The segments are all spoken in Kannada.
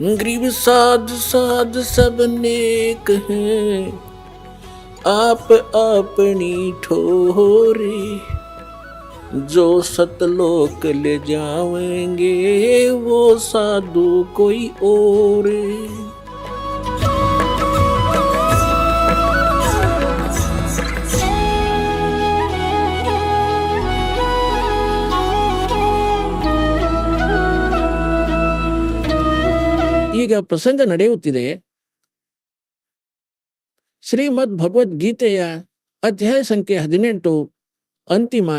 ग्रीव साध साध सब नेक हैं, आप अपनी ठोरे। जो सतलोक ले जाएंगे वो साधु कोई और। ಈಗ ಪ್ರಸಂಗ ನಡೆಯುತ್ತಿದೆ. ಶ್ರೀಮದ್ ಭಗವದ್ಗೀತೆಯ ಅಧ್ಯಾಯ ಸಂಖ್ಯೆ 18 ಅಂತಿಮ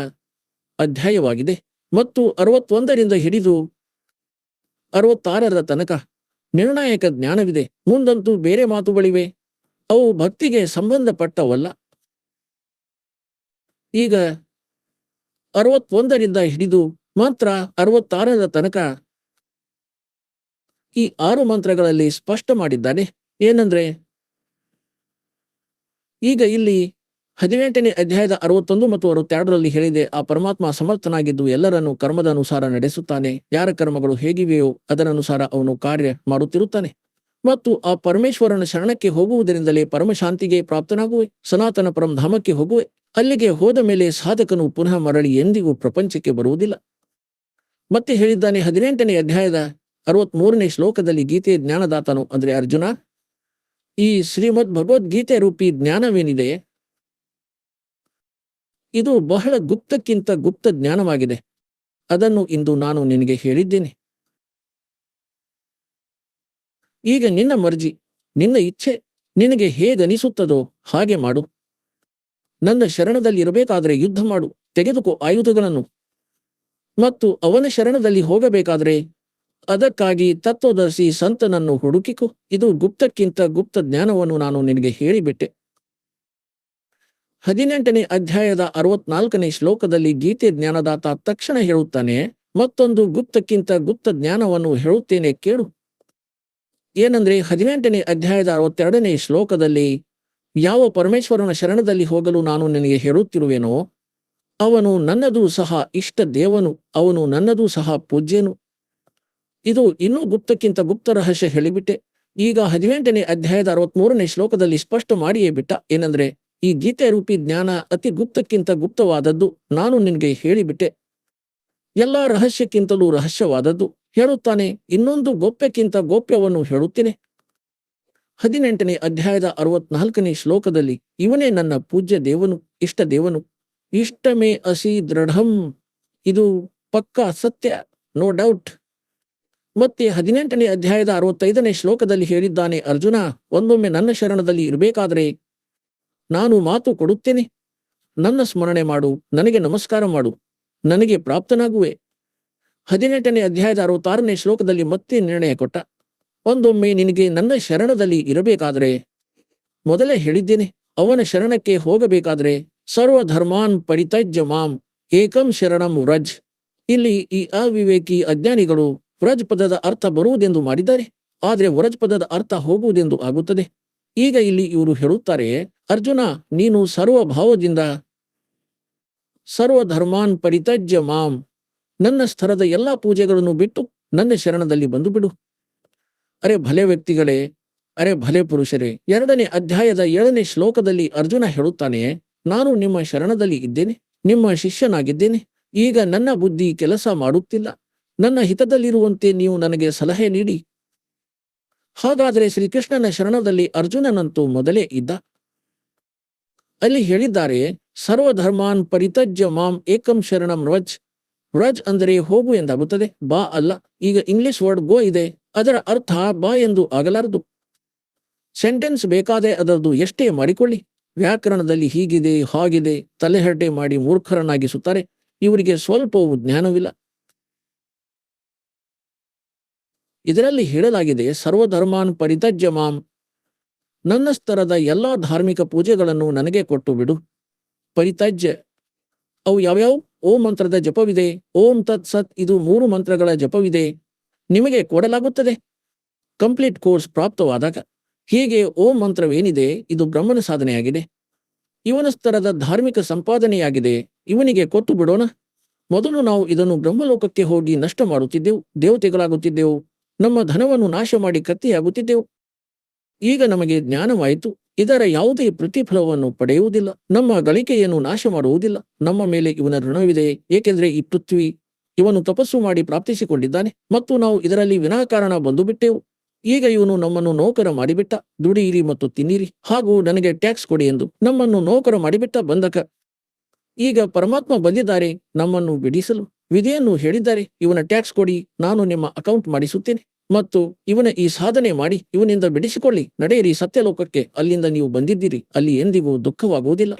ಅಧ್ಯಾಯವಾಗಿದೆ ಮತ್ತು 61ರಿಂದ ಹಿಡಿದು 66ರ ತನಕ ನಿರ್ಣಾಯಕ ಜ್ಞಾನವಿದೆ. ಮುಂದಂತೂ ಬೇರೆ ಮಾತುಗಳಿವೆ, ಅವು ಭಕ್ತಿಗೆ ಸಂಬಂಧಪಟ್ಟವಲ್ಲ. ಈಗ 61ರಿಂದ ಹಿಡಿದು ಮಾತ್ರ 66ರ ತನಕ ಈ 6 ಮಂತ್ರಗಳಲ್ಲಿ ಸ್ಪಷ್ಟ ಮಾಡಿದ್ದಾನೆ. ಏನಂದ್ರೆ, ಈಗ ಇಲ್ಲಿ 18ನೇ ಅಧ್ಯಾಯದ 61 ಮತ್ತು 62ರಲ್ಲಿ ಹೇಳಿದೆ, ಆ ಪರಮಾತ್ಮ ಸಮರ್ಥನಾಗಿದ್ದು ಎಲ್ಲರನ್ನು ಕರ್ಮದ ಅನುಸಾರ ನಡೆಸುತ್ತಾನೆ. ಯಾರ ಕರ್ಮಗಳು ಹೇಗಿವೆಯೋ ಅದರನುಸಾರ ಅವನು ಕಾರ್ಯ ಮಾಡುತ್ತಿರುತ್ತಾನೆ ಮತ್ತು ಆ ಪರಮೇಶ್ವರನ ಶರಣಕ್ಕೆ ಹೋಗುವುದರಿಂದಲೇ ಪರಮಶಾಂತಿಗೆ ಪ್ರಾಪ್ತನಾಗುವೆ, ಸನಾತನ ಪರಮಧಾಮಕ್ಕೆ ಹೋಗುವೆ. ಅಲ್ಲಿಗೆ ಹೋದ ಮೇಲೆ ಸಾಧಕನು ಪುನಃ ಮರಳಿ ಎಂದಿಗೂ ಪ್ರಪಂಚಕ್ಕೆ ಬರುವುದಿಲ್ಲ. ಮತ್ತೆ ಹೇಳಿದ್ದಾನೆ 18ನೇ ಅಧ್ಯಾಯದ 63ನೇ ಶ್ಲೋಕದಲ್ಲಿ ಗೀತೆಯ ಜ್ಞಾನದಾತನು ಅಂದ್ರೆ ಅರ್ಜುನ, ಈ ಶ್ರೀಮದ್ ಭಗವದ್ಗೀತೆ ರೂಪಿ ಜ್ಞಾನವೇನಿದೆ ಇದು ಬಹಳ ಗುಪ್ತಕ್ಕಿಂತ ಗುಪ್ತ ಜ್ಞಾನವಾಗಿದೆ. ಅದನ್ನು ಇಂದು ನಾನು ನಿನಗೆ ಹೇಳಿದ್ದೇನೆ. ಈಗ ನಿನ್ನ ಮರ್ಜಿ, ನಿನ್ನ ಇಚ್ಛೆ, ನಿನಗೆ ಹೇಗನಿಸುತ್ತದೋ ಹಾಗೆ ಮಾಡು. ನನ್ನ ಶರಣದಲ್ಲಿ ಇರಬೇಕಾದ್ರೆ ಯುದ್ಧ ಮಾಡು, ತೆಗೆದುಕೋ ಆಯುಧಗಳನ್ನು. ಮತ್ತು ಅವನ ಶರಣದಲ್ಲಿ ಹೋಗಬೇಕಾದ್ರೆ ಅದಕ್ಕಾಗಿ ತತ್ವದರ್ಶಿ ಸಂತನನ್ನು ಹುಡುಕಿಕೊ. ಇದು ಗುಪ್ತಕ್ಕಿಂತ ಗುಪ್ತ ಜ್ಞಾನವನ್ನು ನಾನು ನಿನಗೆ ಹೇಳಿಬಿಟ್ಟೆ. 18ನೇ ಅಧ್ಯಾಯದ 64ನೇ ಶ್ಲೋಕದಲ್ಲಿ ಗೀತೆ ಜ್ಞಾನದಾತ ತಕ್ಷಣ ಹೇಳುತ್ತಾನೆ, ಮತ್ತೊಂದು ಗುಪ್ತಕ್ಕಿಂತ ಗುಪ್ತ ಜ್ಞಾನವನ್ನು ಹೇಳುತ್ತೇನೆ ಕೇಳು. ಏನಂದ್ರೆ 18ನೇ ಅಧ್ಯಾಯದ 62ನೇ ಶ್ಲೋಕದಲ್ಲಿ ಯಾವ ಪರಮೇಶ್ವರನ ಶರಣದಲ್ಲಿ ಹೋಗಲು ನಾನು ನಿನಗೆ ಹೇಳುತ್ತಿರುವೆನೋ ಅವನು ನನ್ನದೂ ಸಹ ಇಷ್ಟ ದೇವನು, ಅವನು ನನ್ನದೂ ಸಹ ಪೂಜ್ಯನು. ಇದು ಇನ್ನೂ ಗುಪ್ತಕ್ಕಿಂತ ಗುಪ್ತ ರಹಸ್ಯ ಹೇಳಿಬಿಟ್ಟೆ. ಈಗ 18ನೇ ಅಧ್ಯಾಯದ 63ನೇ ಶ್ಲೋಕದಲ್ಲಿ ಸ್ಪಷ್ಟ ಮಾಡಿಯೇ ಬಿಟ್ಟ. ಏನಂದ್ರೆ, ಈ ಗೀತೆ ರೂಪಿ ಜ್ಞಾನ ಅತಿ ಗುಪ್ತಕ್ಕಿಂತ ಗುಪ್ತವಾದದ್ದು, ನಾನು ನಿನಗೆ ಹೇಳಿಬಿಟ್ಟೆ. ಎಲ್ಲ ರಹಸ್ಯಕ್ಕಿಂತಲೂ ರಹಸ್ಯವಾದದ್ದು ಹೇಳುತ್ತಾನೆ. ಇನ್ನೊಂದು ಗೋಪ್ಯಕ್ಕಿಂತ ಗೋಪ್ಯವನ್ನು ಹೇಳುತ್ತೇನೆ. 18ನೇ ಅಧ್ಯಾಯದ 64ನೇ ಶ್ಲೋಕದಲ್ಲಿ ಇವನೇ ನನ್ನ ಪೂಜ್ಯ ದೇವನು, ಇಷ್ಟ ದೇವನು. ಇಷ್ಟಮೇ ಅಸಿ ದೃಢಂ, ಇದು ಪಕ್ಕಾ ಸತ್ಯ, ನೋ ಡೌಟ್. ಮತ್ತೆ 18ನೇ ಅಧ್ಯಾಯದ 65ನೇ ಶ್ಲೋಕದಲ್ಲಿ ಹೇಳಿದ್ದಾನೆ, ಅರ್ಜುನ, ಒಂದೊಮ್ಮೆ ನನ್ನ ಶರಣದಲ್ಲಿ ಇರಬೇಕಾದ್ರೆ ನಾನು ಮಾತು ಕೊಡುತ್ತೇನೆ. ನನ್ನ ಸ್ಮರಣೆ ಮಾಡು, ನನಗೆ ನಮಸ್ಕಾರ ಮಾಡು, ನನಗೆ ಪ್ರಾಪ್ತನಾಗುವೆ. 18ನೇ ಅಧ್ಯಾಯದ 66ನೇ ಶ್ಲೋಕದಲ್ಲಿ ಮತ್ತೆ ನಿರ್ಣಯ ಕೊಟ್ಟ, ಒಂದೊಮ್ಮೆ ನಿನಗೆ ನನ್ನ ಶರಣದಲ್ಲಿ ಇರಬೇಕಾದ್ರೆ, ಮೊದಲೇ ಹೇಳಿದ್ದೇನೆ, ಅವನ ಶರಣಕ್ಕೆ ಹೋಗಬೇಕಾದ್ರೆ ಸರ್ವಧರ್ಮಾನ್ ಪರಿತ್ಯಜ್ಯ ಮಾಂ ಏಕಂ ಶರಣಂ ವ್ರಜ್. ಇಲ್ಲಿ ಈ ಅವಿವೇಕಿ ಅಜ್ಞಾನಿಗಳು ವ್ರಜ್ ಪದದ ಅರ್ಥ ಬರುವುದೆಂದು ಮಾಡಿದ್ದಾರೆ, ಆದರೆ ವ್ರಜ್ ಪದದ ಅರ್ಥ ಹೋಗುವುದೆಂದು ಆಗುತ್ತದೆ. ಈಗ ಇಲ್ಲಿ ಇವರು ಹೇಳುತ್ತಾರೆ, ಅರ್ಜುನ, ನೀನು ಸರ್ವಭಾವದಿಂದ ಸರ್ವಧರ್ಮಾನ್ ಪರಿತ್ಯಜ್ಯ ಮಾಂ, ನನ್ನ ಸ್ಥಳದ ಎಲ್ಲಾ ಪೂಜೆಗಳನ್ನು ಬಿಟ್ಟು ನನ್ನ ಶರಣದಲ್ಲಿ ಬಂದು ಬಿಡು. ಅರೆ ಭಲೆ ವ್ಯಕ್ತಿಗಳೇ, ಅರೆ ಭಲೆ ಪುರುಷರೇ, 2ನೇ ಅಧ್ಯಾಯದ 7ನೇ ಶ್ಲೋಕದಲ್ಲಿ ಅರ್ಜುನ ಹೇಳುತ್ತಾನೆ, ನಾನು ನಿಮ್ಮ ಶರಣದಲ್ಲಿ ಇದ್ದೇನೆ, ನಿಮ್ಮ ಶಿಷ್ಯನಾಗಿದ್ದೇನೆ. ಈಗ ನನ್ನ ಬುದ್ಧಿ ಕೆಲಸ ಮಾಡುತ್ತಿಲ್ಲ, ನನ್ನ ಹಿತದಲ್ಲಿರುವಂತೆ ನೀವು ನನಗೆ ಸಲಹೆ ನೀಡಿ. ಹಾಗಾದರೆ ಶ್ರೀಕೃಷ್ಣನ ಶರಣದಲ್ಲಿ ಅರ್ಜುನನಂತೂ ಮೊದಲೇ ಇದ್ದ. ಅಲ್ಲಿ ಹೇಳಿದ್ದಾರೆ, ಸರ್ವಧರ್ಮಾನ್ ಪರಿತ್ಯಜ್ಯ ಮಾಂ ಏಕಂ ಶರಣಂ ವ್ರಜ್. ವ್ರಜ್ ಅಂದರೆ ಹೋಗು ಎಂದಾಗುತ್ತದೆ, ಬಾ ಅಲ್ಲ. ಈಗ ಇಂಗ್ಲಿಷ್ ವರ್ಡ್ ಗೋ ಇದೆ, ಅದರ ಅರ್ಥ ಬಾ ಎಂದು ಆಗಲಾರದು. ಸೆಂಟೆನ್ಸ್ ಬೇಕಾದೆ ಅದರದು ಎಷ್ಟೇ ಮಾಡಿಕೊಳ್ಳಿ. ವ್ಯಾಕರಣದಲ್ಲಿ ಹೀಗಿದೆ ಹಾಗಿದೆ ತಲೆಹರಟೆ ಮಾಡಿ ಮೂರ್ಖರನ್ನಾಗಿಸುತ್ತಾರೆ. ಇವರಿಗೆ ಸ್ವಲ್ಪವೂ ಜ್ಞಾನವಿಲ್ಲ. ಇದರಲ್ಲಿ ಹೇಳಲಾಗಿದೆ, ಸರ್ವಧರ್ಮಾನ್ ಪರಿತ್ಯಜ್ಯ ಮಾಂ, ನನ್ನ ಸ್ತರದ ಎಲ್ಲಾ ಧಾರ್ಮಿಕ ಪೂಜೆಗಳನ್ನು ನನಗೆ ಕೊಟ್ಟು ಬಿಡು. ಪರಿತ್ಯಜ್ಯ, ಅವು ಯಾವ್ಯಾವ? ಓಂ ಮಂತ್ರದ ಜಪವಿದೆ, ಓಂ ತತ್ ಸತ್, ಇದು 3 ಮಂತ್ರಗಳ ಜಪವಿದೆ, ನಿಮಗೆ ಕೊಡಲಾಗುತ್ತದೆ ಕಂಪ್ಲೀಟ್ ಕೋರ್ಸ್ ಪ್ರಾಪ್ತವಾದಾಗ. ಹೀಗೆ ಓಂ ಮಂತ್ರವೇನಿದೆ ಇದು ಬ್ರಹ್ಮನ ಸಾಧನೆಯಾಗಿದೆ, ಇವನ ಸ್ತರದ ಧಾರ್ಮಿಕ ಸಂಪಾದನೆಯಾಗಿದೆ, ಇವನಿಗೆ ಕೊಟ್ಟು ಬಿಡೋಣ. ಮೊದಲು ನಾವು ಇದನ್ನು ಬ್ರಹ್ಮಲೋಕಕ್ಕೆ ಹೋಗಿ ನಷ್ಟ ಮಾಡುತ್ತಿದ್ದೆವು, ದೇವತೆಗಳಾಗುತ್ತಿದ್ದೆವು. ನಮ್ಮ ಧನವನ್ನು ನಾಶ ಮಾಡಿ ಕತ್ತಿಯಾಗುತ್ತಿದ್ದೆವು. ಈಗ ನಮಗೆ ಜ್ಞಾನವಾಯಿತು, ಇದರ ಯಾವುದೇ ಪ್ರತಿಫಲವನ್ನು ಪಡೆಯುವುದಿಲ್ಲ, ನಮ್ಮ ಗಳಿಕೆಯನ್ನು ನಾಶ ಮಾಡುವುದಿಲ್ಲ. ನಮ್ಮ ಮೇಲೆ ಇವನ ಋಣವಿದೆ, ಏಕೆಂದರೆ ಈ ಪೃಥ್ವಿ ಇವನು ತಪಸ್ಸು ಮಾಡಿ ಪ್ರಾಪ್ತಿಸಿಕೊಂಡಿದ್ದಾನೆ ಮತ್ತು ನಾವು ಇದರಲ್ಲಿ ವಿನಾಕಾರಣ ಬಂದು ಬಿಟ್ಟೆವು. ಈಗ ಇವನು ನಮ್ಮನ್ನು ನೌಕರ ಮಾಡಿಬಿಟ್ಟ. ದುಡಿಯಿರಿ ಮತ್ತು ತಿನ್ನಿರಿ ಹಾಗೂ ನನಗೆ ಟ್ಯಾಕ್ಸ್ ಕೊಡಿ ಎಂದು ನಮ್ಮನ್ನು ನೌಕರ ಮಾಡಿಬಿಟ್ಟ ಬಂಧಕ. ಈಗ ಪರಮಾತ್ಮ ಬಂದಿದ್ದಾರೆ ನಮ್ಮನ್ನು ಬಿಡಿಸಲು. ವಿಧಿಯನ್ನು ಹೇಳಿದ್ದಾರೆ, ಇವನ ಟ್ಯಾಕ್ಸ್ ಕೊಡಿ, ನಾನು ನಿಮ್ಮ ಅಕೌಂಟ್ ಮಾಡಿಸುತ್ತೇನೆ ಮತ್ತು ಇವನ ಈ ಸಾಧನೆ ಮಾಡಿ ಇವನಿಂದ ಬಿಡಿಸಿಕೊಳ್ಳಿ. ನಡೆಯಿರಿ ಸತ್ಯಲೋಕಕ್ಕೆ, ಅಲ್ಲಿಂದ ನೀವು ಬಂದಿದ್ದೀರಿ, ಅಲ್ಲಿ ಎಂದಿಗೂ ದುಃಖವಾಗುವುದಿಲ್ಲ.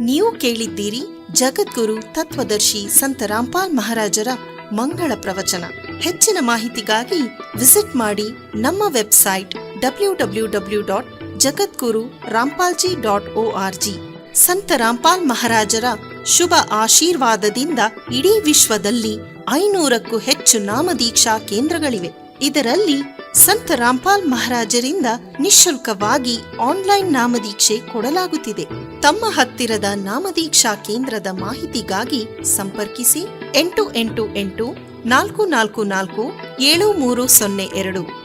ನೀವು ಕೇಳಿದ್ದೀರಿ ಜಗದ್ಗುರು ತತ್ವದರ್ಶಿ ಸಂತ ರಾಮ್ಪಾಲ್ ಮಹಾರಾಜರ ಮಂಗಳ ಪ್ರವಚನ. ಹೆಚ್ಚಿನ ಮಾಹಿತಿಗಾಗಿ ವಿಸಿಟ್ ಮಾಡಿ ನಮ್ಮ ವೆಬ್ಸೈಟ್ www.jagadguru-rampalji.org. ಸಂತ ರಾಮ್ಪಾಲ್ ಮಹಾರಾಜರ ಶುಭ ಆಶೀರ್ವಾದದಿಂದ ಇಡೀ ವಿಶ್ವದಲ್ಲಿ 500ಕ್ಕೂ ಹೆಚ್ಚು ನಾಮದೀಕ್ಷಾ ಕೇಂದ್ರಗಳಿವೆ. ಇದರಲ್ಲಿ ಸಂತ ರಾಮ್ಪಾಲ್ ಮಹಾರಾಜರಿಂದ ನಿಶುಲ್ಕವಾಗಿ ಆನ್ಲೈನ್ ನಾಮದೀಕ್ಷೆ ಕೊಡಲಾಗುತ್ತಿದೆ. ತಮ್ಮ ಹತ್ತಿರದ ನಾಮದೀಕ್ಷಾ ಕೇಂದ್ರದ ಮಾಹಿತಿಗಾಗಿ ಸಂಪರ್ಕಿಸಿ 888 444 7302.